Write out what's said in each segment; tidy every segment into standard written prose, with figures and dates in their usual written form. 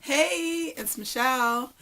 Hey, it's Michelle.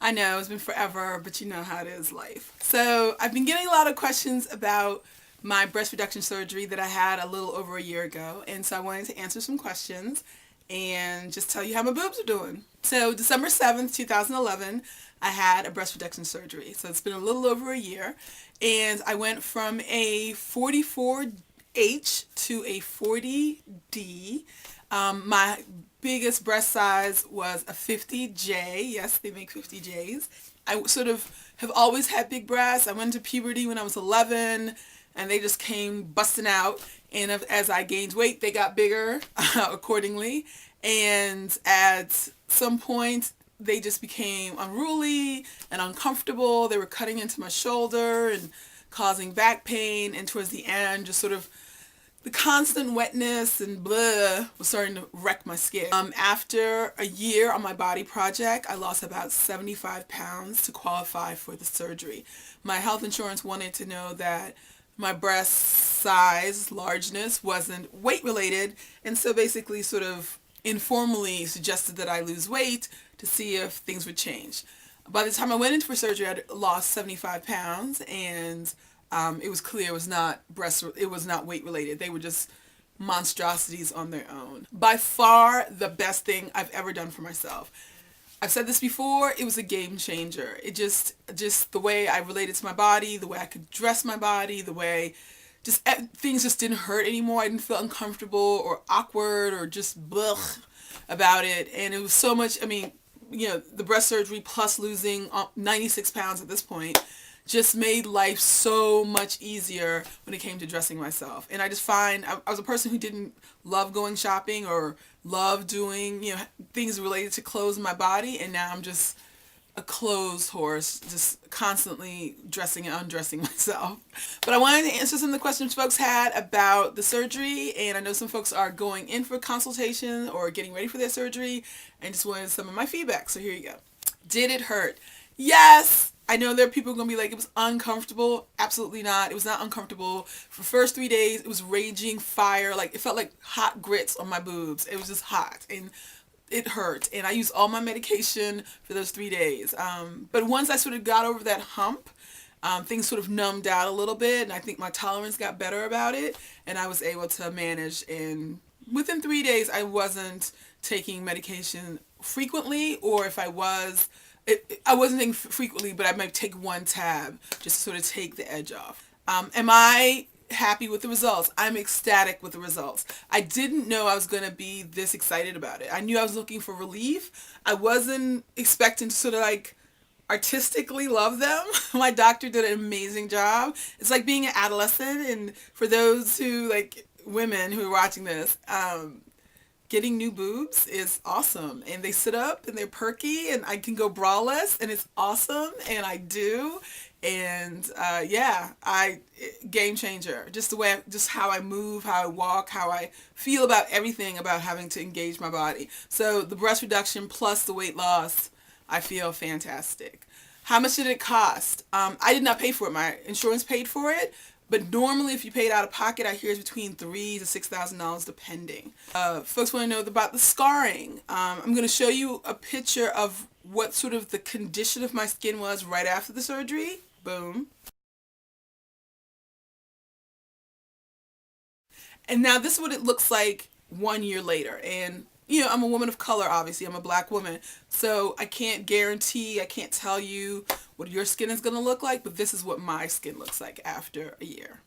I know it's been forever, but you know how it is life. So I've been getting a lot of questions about my breast reduction surgery that I had a little over a year ago. And so I wanted to answer some questions and just tell you how my boobs are doing. So December 7th, 2011, I had a breast reduction surgery. So it's been a little over a year. And I went from a 44H to a 40D. My biggest breast size was a 50J. Yes, they make 50Js. I sort of have always had big breasts. I went into puberty when I was 11 and they just came busting out. And as I gained weight, they got bigger accordingly. And at some point, they just became unruly and uncomfortable. They were cutting into my shoulder and causing back pain. And towards the end, just sort of the constant wetness and blah was starting to wreck my skin. After a year on my body project, I lost about 75 pounds to qualify for the surgery. My health insurance wanted to know that my breast size, largeness, wasn't weight related, and so basically sort of informally suggested that I lose weight to see if things would change. By the time I went in for surgery, I'd lost 75 pounds, and it was clear it was not weight related. They were just monstrosities on their own. By far the best thing I've ever done for myself. I've said this before, it was a game changer. It just the way I related to my body, the way I could dress my body, the way things just didn't hurt anymore. I didn't feel uncomfortable or awkward or just blech about it. And it was so much, the breast surgery plus losing 96 pounds at this point just made life so much easier when it came to dressing myself. And I just find I was a person who didn't love going shopping or love doing, things related to clothes in my body, and now I'm just a clothes horse, just constantly dressing and undressing myself. But I wanted to answer some of the questions folks had about the surgery, and I know some folks are going in for consultation or getting ready for their surgery, and just wanted some of my feedback. So here you go. Did it hurt? Yes. I know there are people going to be like, it was uncomfortable. Absolutely not. It was not uncomfortable. For the first 3 days, it was raging fire. Like, it felt like hot grits on my boobs. It was just hot. And it hurt. And I used all my medication for those 3 days. But once I sort of got over that hump, things sort of numbed out a little bit. And I think my tolerance got better about it. And I was able to manage. And within 3 days, I wasn't taking medication frequently. Or if I was... I wasn't taking frequently, but I might take one tab just to sort of take the edge off. Am I happy with the results? I'm ecstatic with the results. I didn't know I was going to be this excited about it. I knew I was looking for relief. I wasn't expecting to sort of like artistically love them. My doctor did an amazing job. It's like being an adolescent, and for those who, like women who are watching this, getting new boobs is awesome, and they sit up and they're perky, and I can go braless, and it's awesome, and I do, and game changer. Just the way, just how I move, how I walk, how I feel about everything about having to engage my body. So the breast reduction plus the weight loss, I feel fantastic. How much did it cost? I did not pay for it. My insurance paid for it. But normally, if you paid out of pocket, I hear it's between $3,000 to $6,000 depending. Folks want to know about the scarring. I'm going to show you a picture of what sort of the condition of my skin was right after the surgery. Boom. And now this is what it looks like 1 year later. And I'm a woman of color, obviously. I'm a black woman. So I can't guarantee, I can't tell you what your skin is going to look like, but this is what my skin looks like after a year.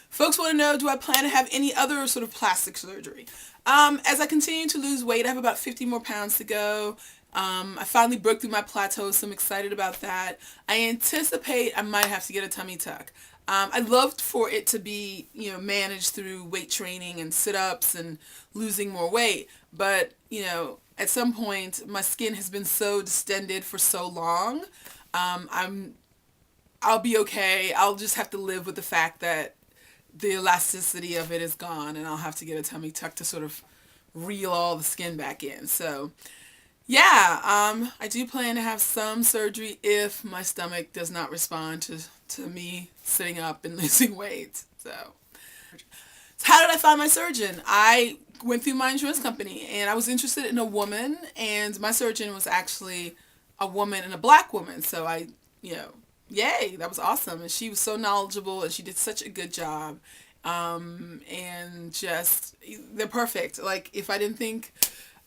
Folks want to know, do I plan to have any other sort of plastic surgery? As I continue to lose weight, I have about 50 more pounds to go. I finally broke through my plateau, so I'm excited about that. I anticipate I might have to get a tummy tuck. I'd love for it to be, managed through weight training and sit-ups and losing more weight. But, at some point, my skin has been so distended for so long. I'll be okay. I'll just have to live with the fact that the elasticity of it is gone, and I'll have to get a tummy tuck to sort of reel all the skin back in. So, yeah, I do plan to have some surgery if my stomach does not respond to me sitting up and losing weight. So How did I find my surgeon? I went through my insurance company and I was interested in a woman, and my surgeon was actually a woman and a black woman. So I, you know, yay, that was awesome. And she was so knowledgeable and she did such a good job. And just, they're perfect. Like, if I didn't think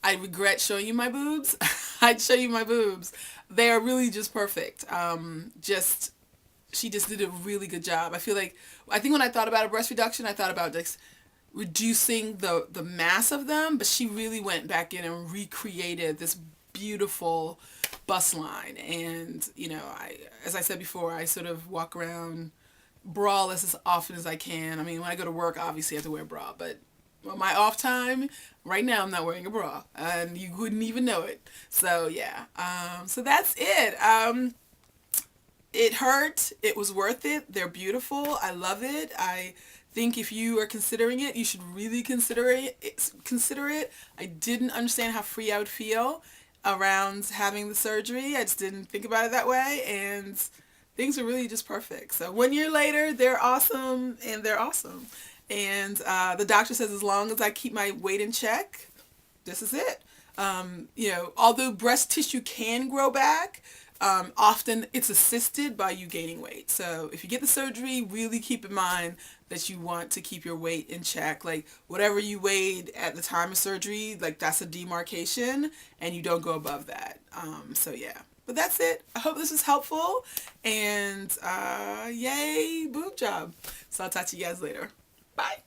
I regret showing you my boobs, I'd show you my boobs. They are really just perfect. She just did a really good job. I think when I thought about a breast reduction, I thought about just reducing the mass of them, but she really went back in and recreated this beautiful bust line. And, as I said before, I sort of walk around braless as often as I can. I mean, when I go to work, obviously I have to wear a bra, but on my off time, right now I'm not wearing a bra, and you wouldn't even know it. So yeah, so that's it. It hurt. It was worth it. They're beautiful. I love it. I think if you are considering it, you should really consider it. I didn't understand how free I would feel around having the surgery. I just didn't think about it that way, and things are really just perfect. So 1 year later, they're awesome, and they're awesome. And the doctor says as long as I keep my weight in check, this is it. Although breast tissue can grow back, often it's assisted by you gaining weight. So if you get the surgery, really keep in mind that you want to keep your weight in check. Like, whatever you weighed at the time of surgery, like, that's a demarcation, and you don't go above that. So yeah. But that's it. I hope this was helpful, and yay, boob job. So I'll talk to you guys later. Bye.